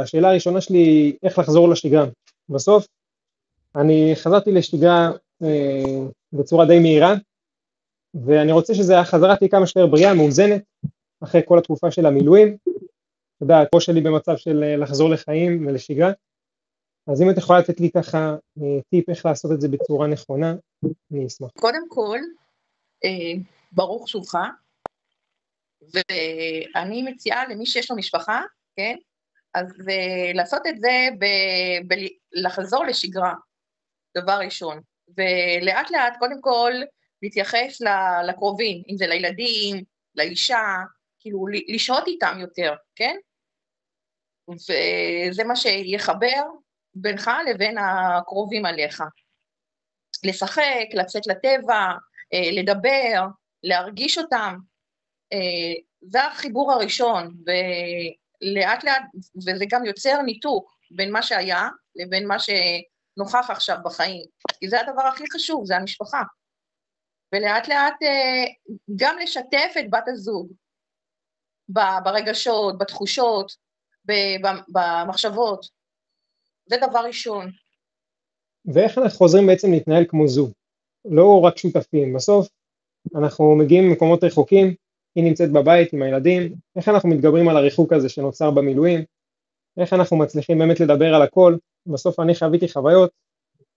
השאלה הראשונה שלי היא איך לחזור לשגרה. בסוף אני חזרתי לשגרה בצורה די מהירה, ואני רוצה שהחזרה תהיה כמה שיותר בריאה, מאוזנת, אחרי כל התקופה של המילואים. אתה יודע, הראש שלי במצב של לחזור לחיים ולשגרה, אז אם את יכולה לתת לי ככה טיפ איך לעשות את זה בצורה נכונה, אני אשמח. קודם כל, ברוך שובך, ואני מציעה למי שיש לו משפחה, כן? אז לעשות את זה לחזור לשגרה, דבר ראשון, ולאט לאט קודם כל להתייחס לקרובים, אם זה לילדים, לאישה, כאילו לשהות איתם יותר, כן? וזה מה שיחבר בינך לבין הקרובים עליך. לשחק, לצאת לטבע, לדבר, להרגיש אותם, זה החיבור הראשון, ולאט לאט, וזה גם יוצר ניתוק בין מה שהיה לבין מה שנוכח עכשיו בחיים, כי זה הדבר הכי חשוב, זה המשפחה, ולאט לאט גם לשתף את בת הזוג, ברגשות, בתחושות, במחשבות, זה דבר ראשון. ואיך אנחנו חוזרים בעצם להתנהל כמו זוג, לא רק שותפים, בסוף אנחנו מגיעים ממקומות רחוקים, היא נמצאת בבית עם הילדים, איך אנחנו מתגברים על הריחוק הזה שנוצר במילואים, איך אנחנו מצליחים באמת לדבר על הכל, בסוף אני חוויתי חוויות,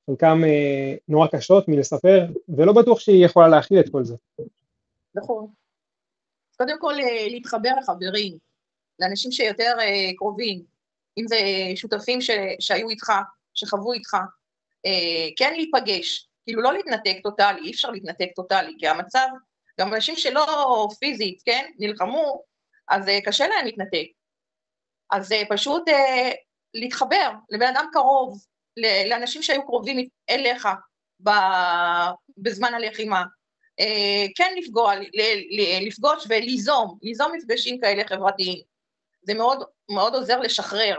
חלקם נורא קשות מלספר, ולא בטוח שהיא יכולה להכיל את כל זה. נכון. קודם כל להתחבר לחברים, לאנשים שיותר קרובים, אם זה שותפים שהיו איתך, שחוו איתך, כן להיפגש, כאילו לא להתנתק טוטלי, אי אפשר להתנתק טוטלי, כי המצב, גם אנשים שלא פיזית, כן, נלחמו, אז קשה להם להתנתק. אז פשוט להתחבר לבן אדם קרוב, לאנשים שהיו קרובים אליך בזמן הלחימה, כן לפגוש וליזום מפגשים כאלה חברתיים, זה מאוד, מאוד עוזר לשחרר,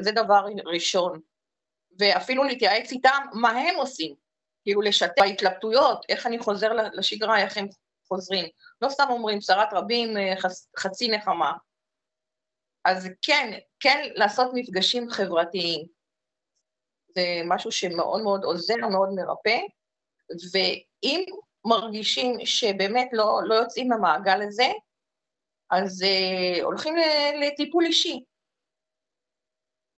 זה דבר ראשון, ואפילו להתייעץ איתם מה הם עושים, כאילו לשתף בהתלבטויות, איך אני חוזר לשגרה, איך הם חוזרים, לא סתם אומרים שרת רבים חצי נחמה, אז כן לעשות מפגשים חברתיים, זה משהו שמאוד מאוד עוזר, מאוד מרפא, ואם מרגישים שבאמת לא יוצאים למעגל הזה, אז הולכים לטיפול אישי,